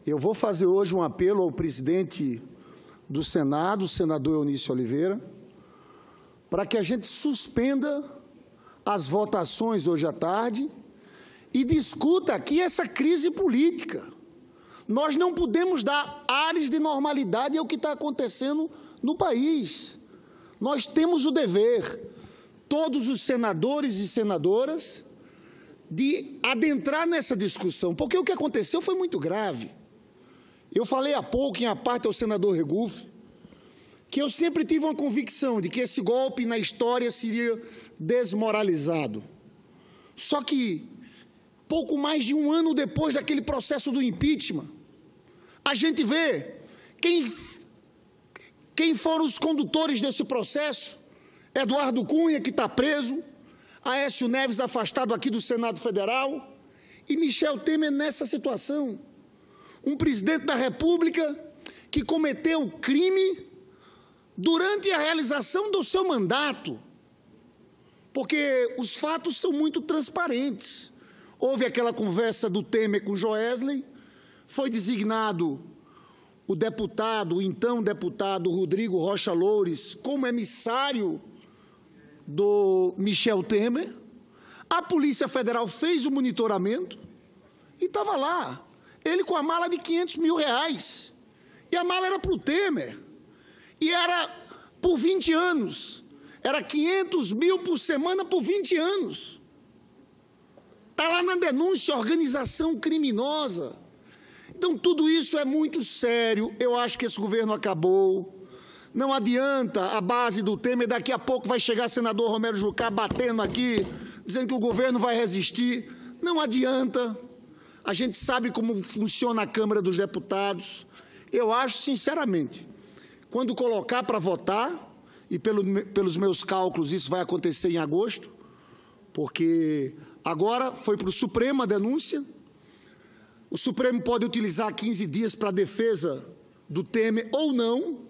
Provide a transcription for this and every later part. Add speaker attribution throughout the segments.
Speaker 1: Eu vou fazer hoje um apelo ao presidente do Senado, o senador Eunício Oliveira, para que a gente suspenda as votações hoje à tarde e discuta aqui essa crise política. Nós não podemos dar ares de normalidade ao que está acontecendo no país. Nós temos o dever, todos os senadores e senadoras, de adentrar nessa discussão, porque o que aconteceu foi muito grave. Eu falei há pouco, em a parte ao senador Regufe, que eu sempre tive uma convicção de que esse golpe na história seria desmoralizado. Só que, pouco mais de um ano depois daquele processo do impeachment, a gente vê quem foram os condutores desse processo. Eduardo Cunha, que está preso, Aécio Neves afastado aqui do Senado Federal e Michel Temer nessa situação. Um presidente da República que cometeu crime durante a realização do seu mandato, porque os fatos são muito transparentes. Houve aquela conversa do Temer com o Joesley, foi designado o então deputado Rodrigo Rocha Loures como emissário do Michel Temer, a Polícia Federal fez o monitoramento e estava lá, ele com a mala de R$500 mil, e a mala era para o Temer, e era por 20 anos, era 500 mil por semana por 20 anos. Está lá na denúncia, organização criminosa. Então, tudo isso é muito sério, eu acho que esse governo acabou. Não adianta a base do Temer, daqui a pouco vai chegar o senador Romero Jucá batendo aqui, dizendo que o governo vai resistir. Não adianta. A gente sabe como funciona a Câmara dos Deputados. Eu acho, sinceramente, quando colocar para votar, e pelos meus cálculos isso vai acontecer em agosto, porque agora foi para o Supremo a denúncia, o Supremo pode utilizar 15 dias para a defesa do Temer ou não,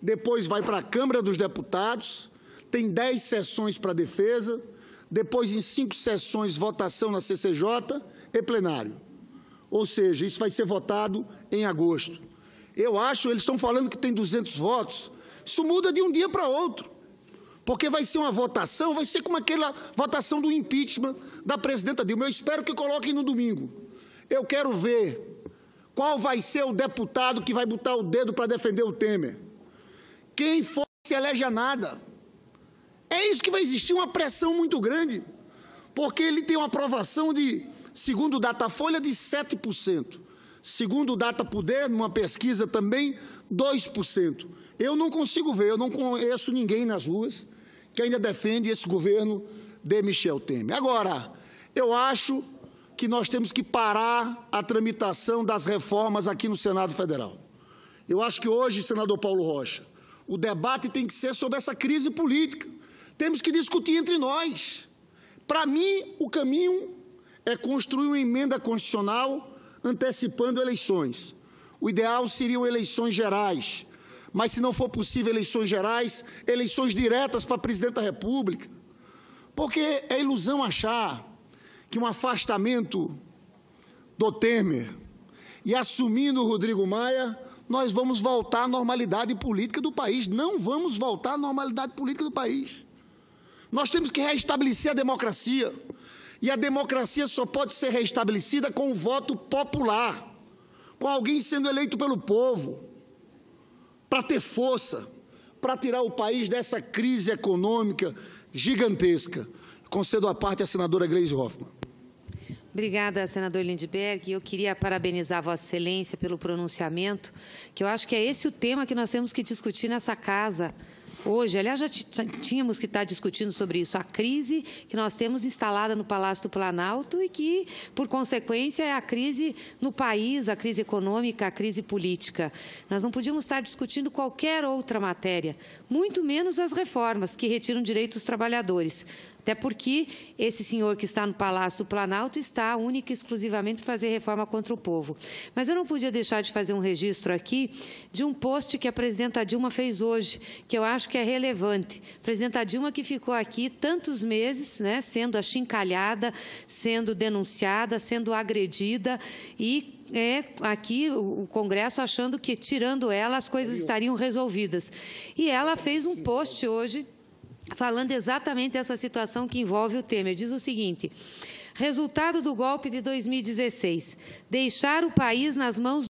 Speaker 1: depois vai para a Câmara dos Deputados, tem 10 sessões para defesa, depois em 5 sessões votação na CCJ e plenário. Ou seja, isso vai ser votado em agosto. Eu acho, eles estão falando que tem 200 votos, isso muda de um dia para outro, porque vai ser uma votação, vai ser como aquela votação do impeachment da presidenta Dilma. Eu espero que coloquem no domingo. Eu quero ver qual vai ser o deputado que vai botar o dedo para defender o Temer. Quem for se elege a nada. É isso que vai existir, uma pressão muito grande, porque ele tem uma aprovação de, segundo o Datafolha, de 7%. Segundo o Datapoder, numa pesquisa também, 2%. Eu não consigo ver, eu não conheço ninguém nas ruas que ainda defende esse governo de Michel Temer. Agora, eu acho que nós temos que parar a tramitação das reformas aqui no Senado Federal. Eu acho que hoje, senador Paulo Rocha, o debate tem que ser sobre essa crise política. Temos que discutir entre nós. Para mim, o caminho é construir uma emenda constitucional antecipando eleições. O ideal seriam eleições gerais, mas se não for possível eleições gerais, eleições diretas para presidente da República. Porque é ilusão achar que um afastamento do Temer e assumindo o Rodrigo Maia, nós vamos voltar à normalidade política do país. Não vamos voltar à normalidade política do país. Nós temos que reestabelecer a democracia. E a democracia só pode ser reestabelecida com o voto popular, com alguém sendo eleito pelo povo, para ter força, para tirar o país dessa crise econômica gigantesca. Concedo a parte à senadora Gleisi Hoffmann.
Speaker 2: Obrigada, senador Lindbergh. Eu queria parabenizar Vossa Excelência pelo pronunciamento, que eu acho que é esse o tema que nós temos que discutir nessa casa hoje. Aliás, já tínhamos que estar discutindo sobre isso, a crise que nós temos instalada no Palácio do Planalto e que, por consequência, é a crise no país, a crise econômica, a crise política. Nós não podíamos estar discutindo qualquer outra matéria, muito menos as reformas que retiram direitos dos trabalhadores. Até porque esse senhor que está no Palácio do Planalto está única e exclusivamente para fazer reforma contra o povo. Mas eu não podia deixar de fazer um registro aqui de um post que a presidenta Dilma fez hoje, que eu acho que é relevante. A presidenta Dilma que ficou aqui tantos meses, né, sendo achincalhada, sendo denunciada, sendo agredida e aqui o Congresso achando que, tirando ela, as coisas estariam resolvidas. E ela fez um post hoje falando exatamente dessa situação que envolve o Temer. Diz o seguinte: resultado do golpe de 2016, deixar o país nas mãos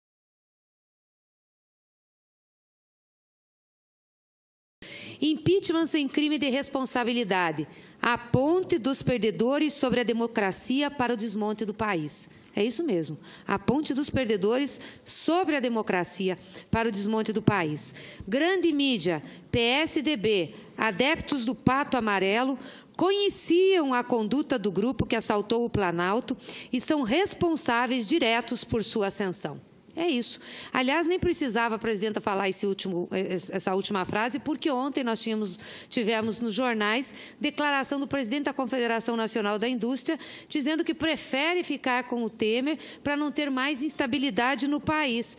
Speaker 2: impeachment sem crime de responsabilidade, a ponte dos perdedores sobre a democracia para o desmonte do país. É isso mesmo, a ponte dos perdedores sobre a democracia para o desmonte do país. Grande mídia, PSDB, adeptos do Pato Amarelo, conheciam a conduta do grupo que assaltou o Planalto e são responsáveis diretos por sua ascensão. É isso. Aliás, nem precisava a presidenta falar essa última frase, porque ontem nós tivemos nos jornais declaração do presidente da Confederação Nacional da Indústria, dizendo que prefere ficar com o Temer para não ter mais instabilidade no país.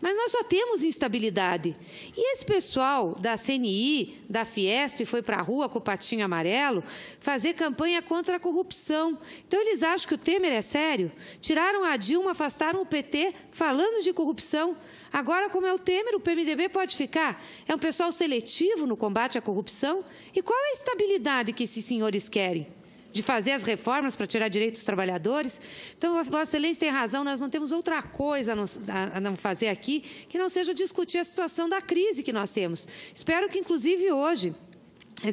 Speaker 2: Mas nós só temos instabilidade. E esse pessoal da CNI, da Fiesp, foi para a rua com o patinho amarelo fazer campanha contra a corrupção. Então, eles acham que o Temer é sério? Tiraram a Dilma, afastaram o PT, falando de corrupção. Agora, como é o Temer, o PMDB pode ficar? É um pessoal seletivo no combate à corrupção? E qual é a estabilidade que esses senhores querem? De fazer as reformas para tirar direitos dos trabalhadores? Então, Vossa Excelência tem razão, nós não temos outra coisa a não fazer aqui que não seja discutir a situação da crise que nós temos. Espero que, inclusive, hoje,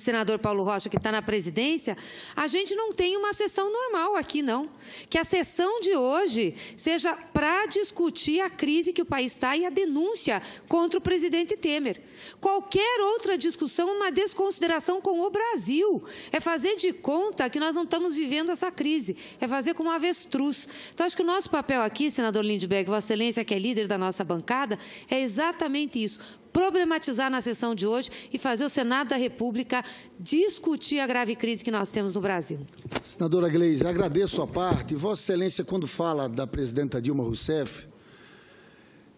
Speaker 2: senador Paulo Rocha, que está na presidência, a gente não tem uma sessão normal aqui, não. Que a sessão de hoje seja para discutir a crise que o país está e a denúncia contra o presidente Temer. Qualquer outra discussão é uma desconsideração com o Brasil. É fazer de conta que nós não estamos vivendo essa crise. É fazer como um avestruz. Então, acho que o nosso papel aqui, senador Lindbergh, Vossa Excelência, que é líder da nossa bancada, é exatamente isso. Problematizar na sessão de hoje e fazer o Senado da República discutir a grave crise que nós temos no Brasil.
Speaker 1: Senadora Gleisi, agradeço a parte. Vossa Excelência, quando fala da presidenta Dilma Rousseff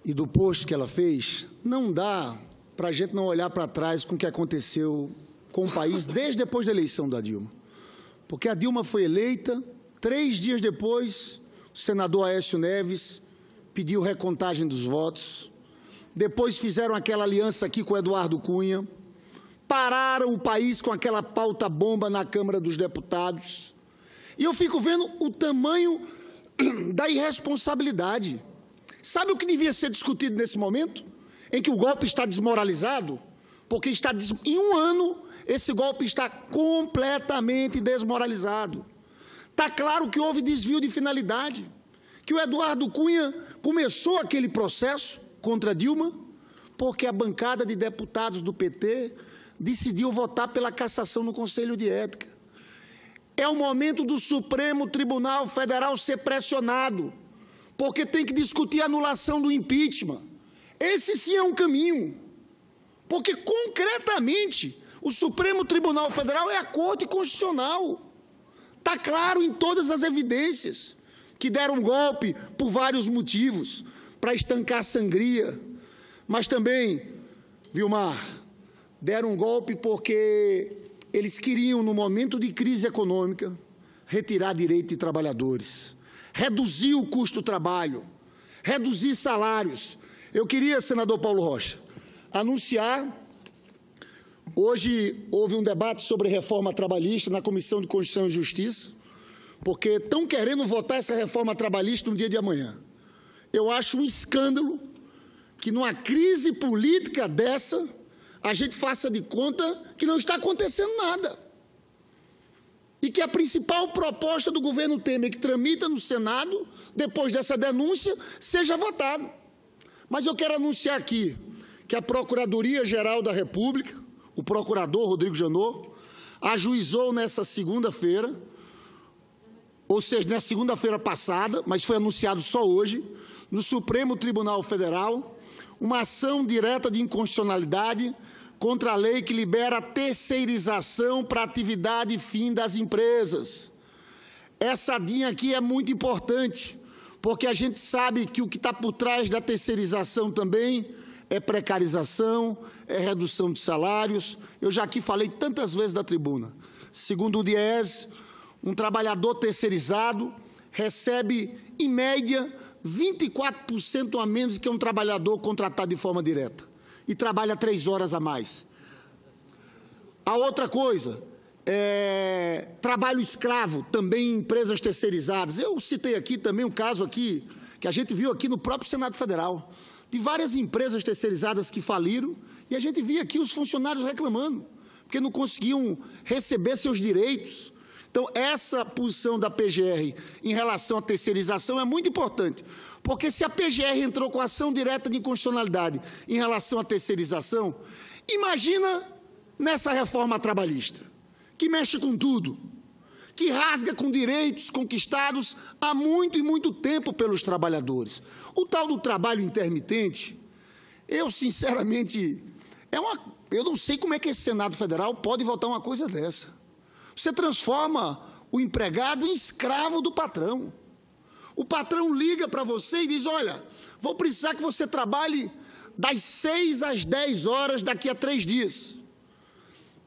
Speaker 1: e do post que ela fez, não dá para a gente não olhar para trás com o que aconteceu com o país desde depois da eleição da Dilma. Porque a Dilma foi eleita, 3 dias depois, o senador Aécio Neves pediu recontagem dos votos. Depois fizeram aquela aliança aqui com o Eduardo Cunha, pararam o país com aquela pauta-bomba na Câmara dos Deputados. E eu fico vendo o tamanho da irresponsabilidade. Sabe o que devia ser discutido nesse momento? Em que o golpe está desmoralizado? Porque em um ano esse golpe está completamente desmoralizado. Está claro que houve desvio de finalidade, que o Eduardo Cunha começou aquele processo contra Dilma, porque a bancada de deputados do PT decidiu votar pela cassação no Conselho de Ética. É o momento do Supremo Tribunal Federal ser pressionado, porque tem que discutir a anulação do impeachment. Esse sim é um caminho, porque concretamente o Supremo Tribunal Federal é a Corte Constitucional. Está claro em todas as evidências que deram um golpe por vários motivos, para estancar a sangria, mas também, Vilmar, deram um golpe porque eles queriam, no momento de crise econômica, retirar direito de trabalhadores, reduzir o custo do trabalho, reduzir salários. Eu queria, senador Paulo Rocha, anunciar, hoje houve um debate sobre reforma trabalhista na Comissão de Constituição e Justiça, porque estão querendo votar essa reforma trabalhista no dia de amanhã. Eu acho um escândalo que, numa crise política dessa, a gente faça de conta que não está acontecendo nada. E que a principal proposta do governo Temer, que tramita no Senado, depois dessa denúncia, seja votada. Mas eu quero anunciar aqui que a Procuradoria-Geral da República, o procurador Rodrigo Janot, ajuizou nessa segunda-feira, ou seja, na segunda-feira passada, mas foi anunciado só hoje, no Supremo Tribunal Federal, uma ação direta de inconstitucionalidade contra a lei que libera a terceirização para atividade fim das empresas. Essa DIN aqui é muito importante, porque a gente sabe que o que está por trás da terceirização também é precarização, é redução de salários. Eu já aqui falei tantas vezes da tribuna. Segundo o DIEESE, um trabalhador terceirizado recebe, em média, 24% a menos que um trabalhador contratado de forma direta e trabalha 3 horas a mais. A outra coisa, trabalho escravo, também em empresas terceirizadas. Eu citei aqui também um caso aqui, que a gente viu aqui no próprio Senado Federal, de várias empresas terceirizadas que faliram, e a gente via aqui os funcionários reclamando, porque não conseguiam receber seus direitos. Então, essa posição da PGR em relação à terceirização é muito importante, porque se a PGR entrou com ação direta de inconstitucionalidade em relação à terceirização, imagina nessa reforma trabalhista, que mexe com tudo, que rasga com direitos conquistados há muito e muito tempo pelos trabalhadores. O tal do trabalho intermitente, eu, sinceramente, eu não sei como é que esse Senado Federal pode votar uma coisa dessa. Você transforma o empregado em escravo do patrão. O patrão liga para você e diz, olha, vou precisar que você trabalhe das 6 às 10 horas daqui a 3 dias.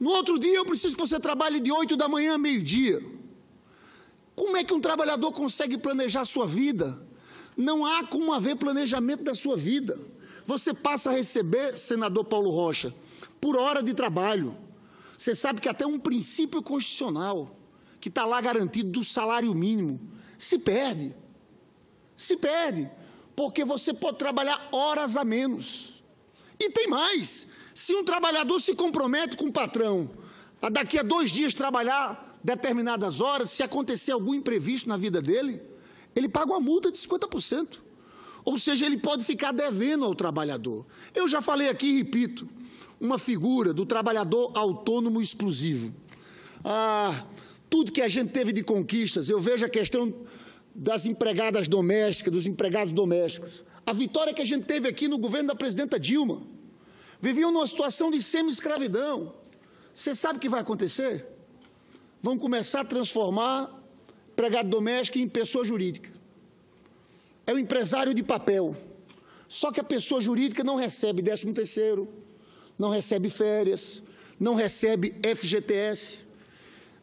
Speaker 1: No outro dia, eu preciso que você trabalhe de 8 da manhã a meio-dia. Como é que um trabalhador consegue planejar a sua vida? Não há como haver planejamento da sua vida. Você passa a receber, senador Paulo Rocha, por hora de trabalho. Você sabe que até um princípio constitucional, que está lá garantido do salário mínimo, se perde. Se perde, porque você pode trabalhar horas a menos. E tem mais, se um trabalhador se compromete com o patrão a daqui a 2 dias trabalhar determinadas horas, se acontecer algum imprevisto na vida dele, ele paga uma multa de 50%. Ou seja, ele pode ficar devendo ao trabalhador. Eu já falei aqui e repito, uma figura do trabalhador autônomo exclusivo. Tudo que a gente teve de conquistas, eu vejo a questão das empregadas domésticas, dos empregados domésticos. A vitória que a gente teve aqui no governo da presidenta Dilma. Viviam numa situação de semi-escravidão. Você sabe o que vai acontecer? Vão começar a transformar empregado doméstico em pessoa jurídica. É o empresário de papel. Só que a pessoa jurídica não recebe 13º, não recebe férias, não recebe FGTS.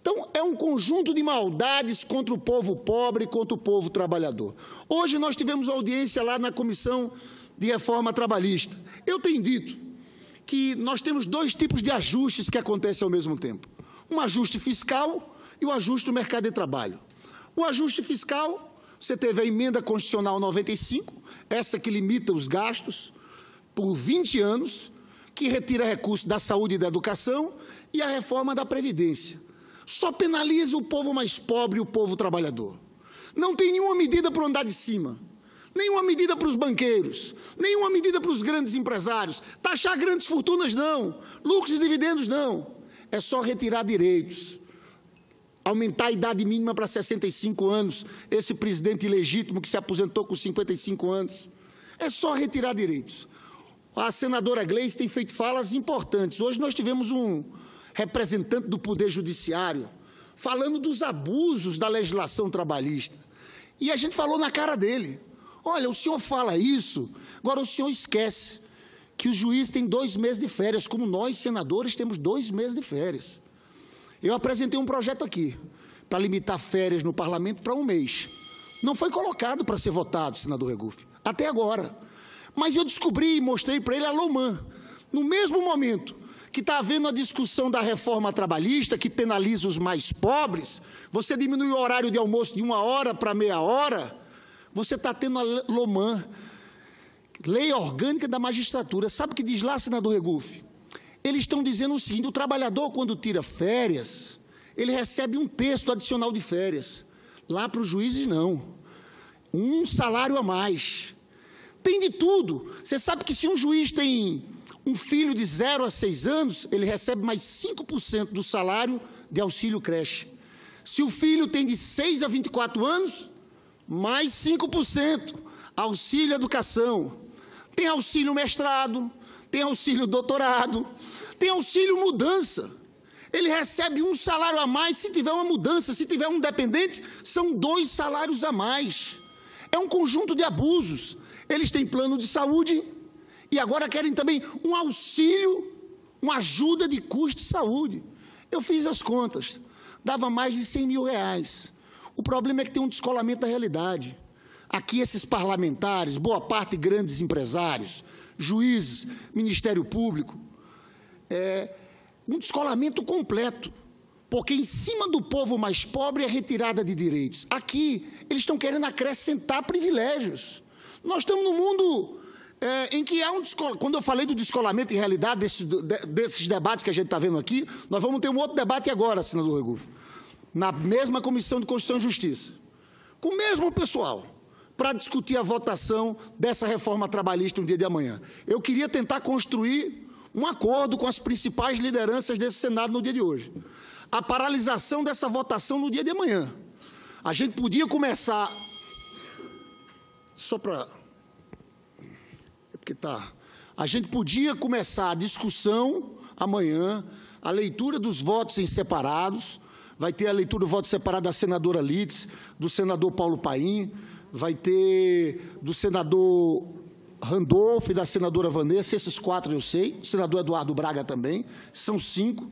Speaker 1: Então, é um conjunto de maldades contra o povo pobre, contra o povo trabalhador. Hoje nós tivemos audiência lá na Comissão de Reforma Trabalhista. Eu tenho dito que nós temos 2 tipos de ajustes que acontecem ao mesmo tempo. Um ajuste fiscal e o ajuste do mercado de trabalho. O ajuste fiscal, você teve a emenda constitucional 95, essa que limita os gastos por 20 anos, que retira recursos da saúde e da educação, e a reforma da Previdência. Só penaliza o povo mais pobre e o povo trabalhador. Não tem nenhuma medida para o andar de cima, nenhuma medida para os banqueiros, nenhuma medida para os grandes empresários. Taxar grandes fortunas, não. Lucros e dividendos, não. É só retirar direitos. Aumentar a idade mínima para 65 anos, esse presidente ilegítimo que se aposentou com 55 anos. É só retirar direitos. A senadora Gleice tem feito falas importantes. Hoje nós tivemos um representante do Poder Judiciário falando dos abusos da legislação trabalhista. E a gente falou na cara dele. Olha, o senhor fala isso, agora o senhor esquece que os juízes têm 2 meses de férias, como nós, senadores, temos 2 meses de férias. Eu apresentei um projeto aqui para limitar férias no parlamento para 1 mês. Não foi colocado para ser votado, senador Regufe, até agora. Mas eu descobri e mostrei para ele a LOMAN. No mesmo momento que está havendo a discussão da reforma trabalhista, que penaliza os mais pobres, você diminui o horário de almoço de 1 hora para meia hora, você está tendo a LOMAN, Lei Orgânica da Magistratura. Sabe o que diz lá, senador Regufe? Eles estão dizendo o seguinte, o trabalhador, quando tira férias, ele recebe 1/3 adicional de férias. Lá para os juízes, não. 1 salário a mais. Tem de tudo. Você sabe que se um juiz tem um filho de 0 a 6 anos, ele recebe mais 5% do salário de auxílio creche. Se o filho tem de 6 a 24 anos, mais 5%. Auxílio educação. Tem auxílio mestrado, tem auxílio doutorado, tem auxílio mudança. Ele recebe 1 salário a mais se tiver uma mudança. Se tiver um dependente, são 2 salários a mais. É um conjunto de abusos. Eles têm plano de saúde e agora querem também um auxílio, uma ajuda de custo de saúde. Eu fiz as contas, dava mais de R$100 mil. O problema é que tem um descolamento da realidade. aqui esses parlamentares, boa parte grandes empresários, juízes, Ministério Público, um descolamento completo, porque em cima do povo mais pobre é retirada de direitos. Aqui, eles estão querendo acrescentar privilégios. Nós estamos num mundo em que há um descolamento. Quando eu falei do descolamento, em realidade, desses debates que a gente está vendo aqui, nós vamos ter um outro debate agora, senador Regufe, na mesma Comissão de Constituição e Justiça, com o mesmo pessoal, para discutir a votação dessa reforma trabalhista no dia de amanhã. Eu queria tentar construir um acordo com as principais lideranças desse Senado no dia de hoje. A paralisação dessa votação no dia de amanhã. A gente podia começar... Só para... A gente podia começar a discussão amanhã, a leitura dos votos em separados. Vai ter a leitura do voto separado da senadora Lides, do senador Paulo Paim, vai ter do senador Randolfo e da senadora Vanessa, esses 4 eu sei, o senador Eduardo Braga também, são 5.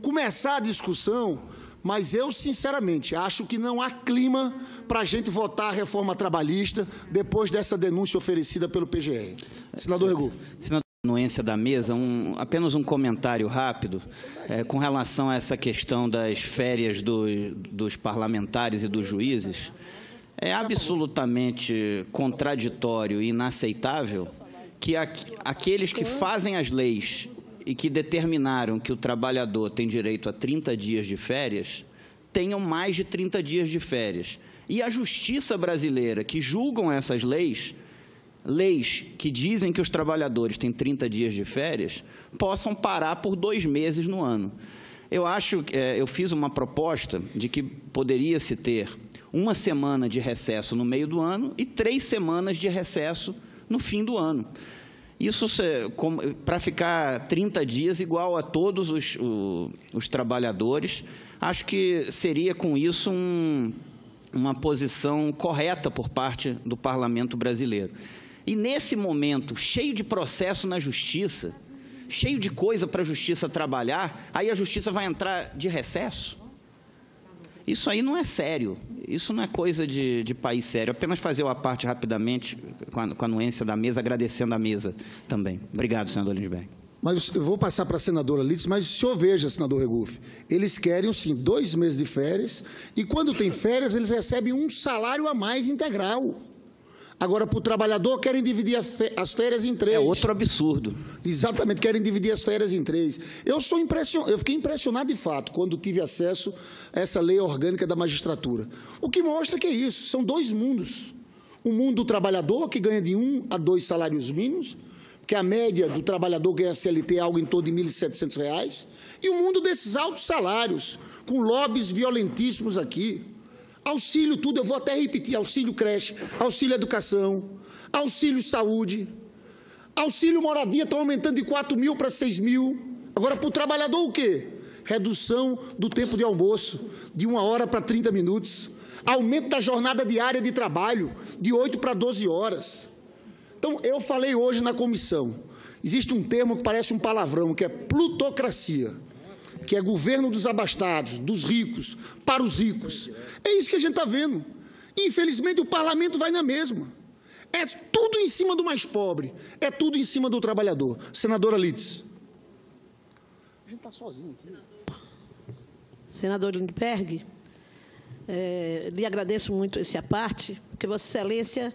Speaker 1: Começar a discussão, mas eu, sinceramente, acho que não há clima para a gente votar a reforma trabalhista depois dessa denúncia oferecida pelo PGR. Senador Regufe.
Speaker 3: Senador, anuência da mesa, apenas um comentário rápido com relação a essa questão das férias dos parlamentares e dos juízes. É absolutamente contraditório e inaceitável que aqueles que fazem as leis e que determinaram que o trabalhador tem direito a 30 dias de férias, tenham mais de 30 dias de férias. E a justiça brasileira, que julgam essas leis que dizem que os trabalhadores têm 30 dias de férias, possam parar por 2 meses no ano. Eu fiz uma proposta de que poderia-se ter 1 semana de recesso no meio do ano e 3 semanas de recesso no fim do ano. Isso para ficar 30 dias igual a todos os trabalhadores, acho que seria com isso uma posição correta por parte do Parlamento brasileiro. E nesse momento, cheio de processo na Justiça, cheio de coisa para a Justiça trabalhar, aí a Justiça vai entrar de recesso? Isso aí não é sério, isso não é coisa de país sério. Apenas fazer uma parte rapidamente com a anuência da mesa, agradecendo a mesa também. Obrigado, senador Lindbergh.
Speaker 1: Mas eu vou passar para a senadora Lides, mas o senhor veja, senador Regufe, eles querem, sim, 2 meses de férias, e quando tem férias, eles recebem um salário a mais integral. Agora, para o trabalhador, querem dividir as férias em 3.
Speaker 3: É outro absurdo.
Speaker 1: Exatamente, querem dividir as férias em 3. Eu fiquei impressionado, de fato, quando tive acesso a essa lei orgânica da magistratura. O que mostra que é isso, são 2 mundos. O mundo do trabalhador, que ganha de 1 a 2 salários mínimos, porque a média do trabalhador ganha CLT é algo em torno de R$ 1.700, e o mundo desses altos salários, com lobbies violentíssimos aqui. Auxílio tudo, eu vou até repetir, auxílio creche, auxílio educação, auxílio saúde, auxílio moradia, estão aumentando de 4 mil para 6 mil. Agora, para o trabalhador, o quê? Redução do tempo de almoço, de 1 hora para 30 minutos. Aumento da jornada diária de trabalho, de 8 para 12 horas. Então, eu falei hoje na comissão, existe um termo que parece um palavrão, que é plutocracia, que é governo dos abastados, dos ricos, para os ricos. É isso que a gente está vendo. Infelizmente, o parlamento vai na mesma. É tudo em cima do mais pobre, é tudo em cima do trabalhador. Senadora Lides. A gente está sozinho aqui.
Speaker 4: Senador Lindbergh, lhe agradeço muito esse aparte, porque Vossa Excelência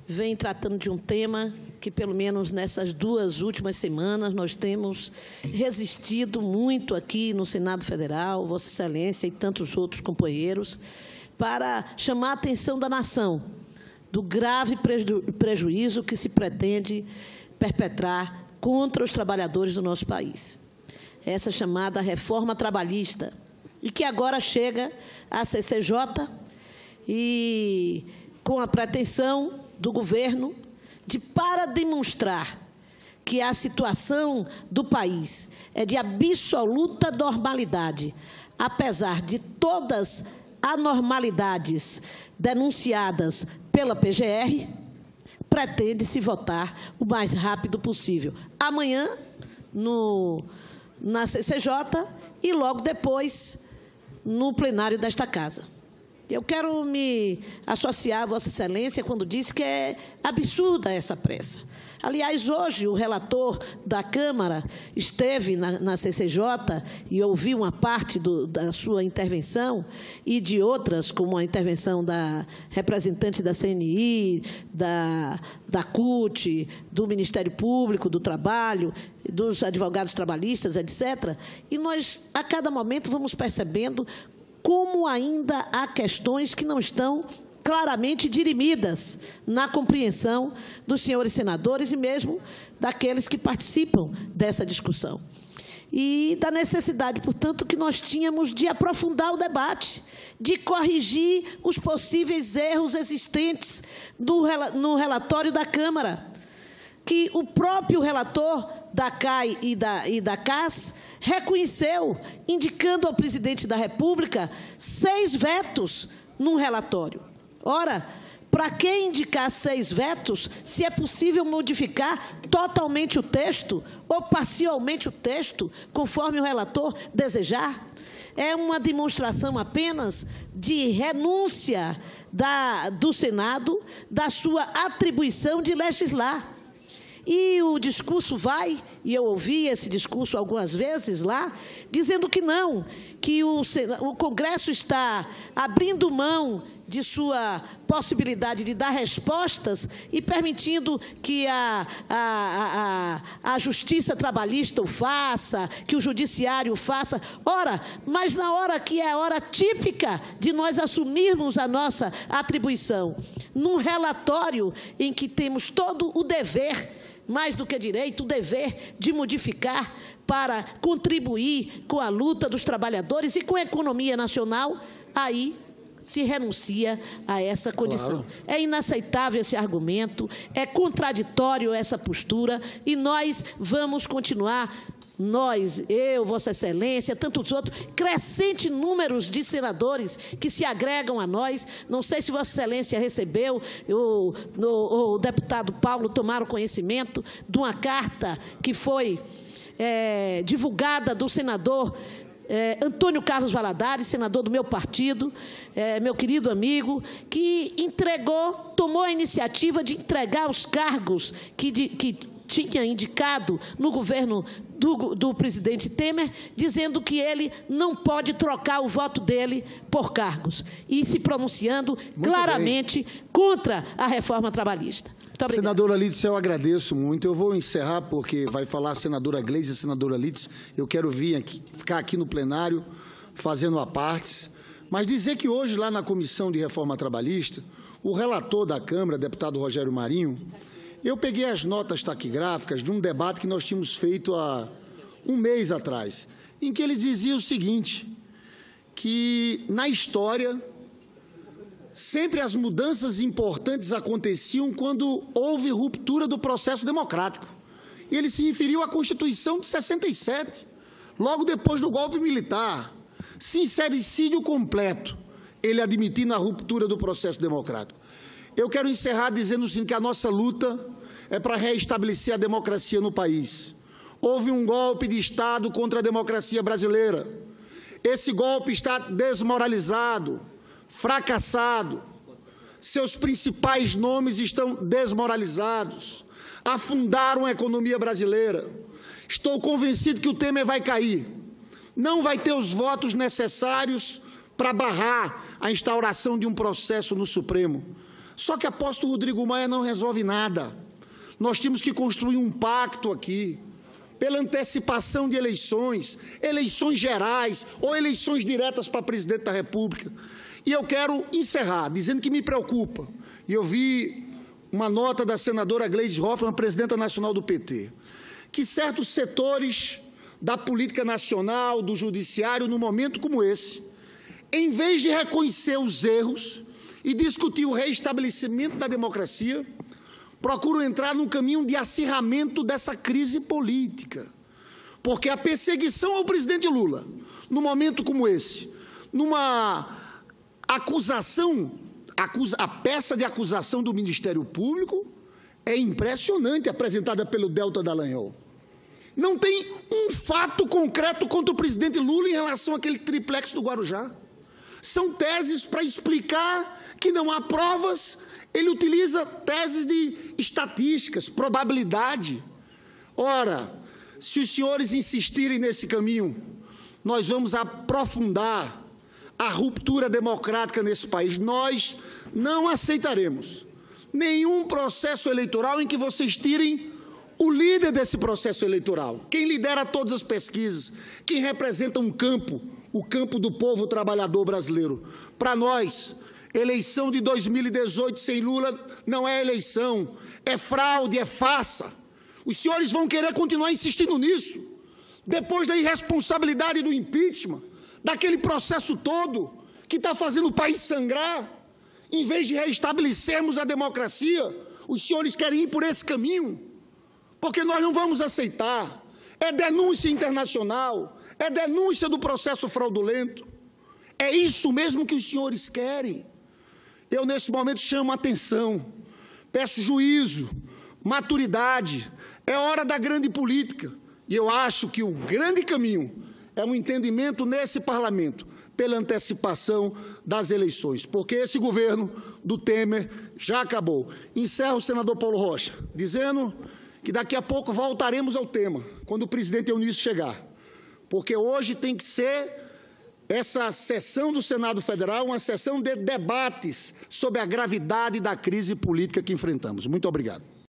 Speaker 4: vem tratando de um tema que, pelo menos nessas 2 últimas semanas, nós temos resistido muito aqui no Senado Federal, Vossa Excelência e tantos outros companheiros, para chamar a atenção da nação do grave prejuízo que se pretende perpetrar contra os trabalhadores do nosso país. Essa chamada reforma trabalhista, e que agora chega à CCJ e com a pretensão do governo para demonstrar que a situação do país é de absoluta normalidade, apesar de todas as anormalidades denunciadas pela PGR, pretende-se votar o mais rápido possível. Amanhã, na CCJ, e logo depois no plenário desta Casa. Eu quero me associar a Vossa Excelência quando disse que é absurda essa pressa. Aliás, hoje o relator da Câmara esteve na CCJ e ouviu uma parte da sua intervenção e de outras, como a intervenção da representante da CNI, da CUT, do Ministério Público, do Trabalho, dos advogados trabalhistas, etc. E nós, a cada momento, vamos percebendo como ainda há questões que não estão claramente dirimidas na compreensão dos senhores senadores e mesmo daqueles que participam dessa discussão. E da necessidade, portanto, que nós tínhamos de aprofundar o debate, de corrigir os possíveis erros existentes no relatório da Câmara, que o próprio relator da CAI e da CAS reconheceu, indicando ao presidente da República 6 vetos num relatório. Ora, para que indicar 6 vetos, se é possível modificar totalmente o texto ou parcialmente o texto, conforme o relator desejar? É uma demonstração apenas de renúncia do Senado, da sua atribuição de legislar. E o discurso vai, e eu ouvi esse discurso algumas vezes lá, dizendo que não, que o Congresso está abrindo mão de sua possibilidade de dar respostas e permitindo que a justiça trabalhista o faça, que o judiciário o faça. Ora, mas na hora que é a hora típica de nós assumirmos a nossa atribuição, num relatório em que temos todo o dever, mais do que direito, o dever de modificar para contribuir com a luta dos trabalhadores e com a economia nacional, aí se renuncia a essa condição. Claro. É inaceitável esse argumento, é contraditório essa postura, e nós vamos continuar, nós, eu, Vossa Excelência, tantos outros, crescente números de senadores que se agregam a nós. Não sei se Vossa Excelência recebeu, o deputado Paulo tomaram conhecimento de uma carta que foi divulgada do senador Antônio Carlos Valadares, senador do meu partido, meu querido amigo, que tomou a iniciativa de entregar os cargos que tinha indicado no governo do presidente Temer, dizendo que ele não pode trocar o voto dele por cargos, e se pronunciando claramente contra a reforma trabalhista.
Speaker 1: Senadora Lídice, eu agradeço muito. Eu vou encerrar porque vai falar a senadora Gleisi e a senadora Lídice. Eu quero ficar aqui no plenário fazendo a parte, mas dizer que hoje, lá na Comissão de Reforma Trabalhista, o relator da Câmara, deputado Rogério Marinho, eu peguei as notas taquigráficas de um debate que nós tínhamos feito há um mês atrás, em que ele dizia o seguinte, que na história sempre as mudanças importantes aconteciam quando houve ruptura do processo democrático. E ele se referiu à Constituição de 67, logo depois do golpe militar, sincericídio completo, ele admitindo a ruptura do processo democrático. Eu quero encerrar dizendo o seguinte, que a nossa luta é para reestabelecer a democracia no país. Houve um golpe de Estado contra a democracia brasileira. Esse golpe está desmoralizado, fracassado. Seus principais nomes estão desmoralizados. Afundaram a economia brasileira. Estou convencido que o Temer vai cair. Não vai ter os votos necessários para barrar a instauração de um processo no Supremo. Só que aposto o Rodrigo Maia não resolve nada. Nós temos que construir um pacto aqui, pela antecipação de eleições gerais ou eleições diretas para presidente da República. E eu quero encerrar dizendo que me preocupa. E eu vi uma nota da senadora Gleisi Hoffmann, presidenta nacional do PT, que certos setores da política nacional, do judiciário, num momento como esse, em vez de reconhecer os erros e discutir o reestabelecimento da democracia, procuram entrar num caminho de acirramento dessa crise política. Porque a perseguição ao presidente Lula, num momento como esse, numa acusação, a peça de acusação do Ministério Público é impressionante, apresentada pelo Delta Dallagnol. Não tem um fato concreto contra o presidente Lula em relação àquele triplex do Guarujá. são teses para explicar que não há provas. Ele utiliza teses de estatísticas, probabilidade. Ora, se os senhores insistirem nesse caminho, nós vamos aprofundar a ruptura democrática nesse país. Nós não aceitaremos nenhum processo eleitoral em que vocês tirem o líder desse processo eleitoral, quem lidera todas as pesquisas, quem representa um campo, o campo do povo trabalhador brasileiro. Para nós, eleição de 2018 sem Lula não é eleição, é fraude, é farsa. Os senhores vão querer continuar insistindo nisso, depois da irresponsabilidade do impeachment, daquele processo todo que está fazendo o país sangrar. Em vez de restabelecermos a democracia, os senhores querem ir por esse caminho, porque nós não vamos aceitar. É denúncia internacional, é denúncia do processo fraudulento. É isso mesmo que os senhores querem. Eu, nesse momento, chamo a atenção, peço juízo, maturidade. É hora da grande política. E eu acho que o grande caminho é um entendimento nesse parlamento pela antecipação das eleições, porque esse governo do Temer já acabou. Encerro, senador Paulo Rocha, dizendo que daqui a pouco voltaremos ao tema, quando o presidente Eunício chegar, porque hoje tem que ser essa sessão do Senado Federal uma sessão de debates sobre a gravidade da crise política que enfrentamos. Muito obrigado.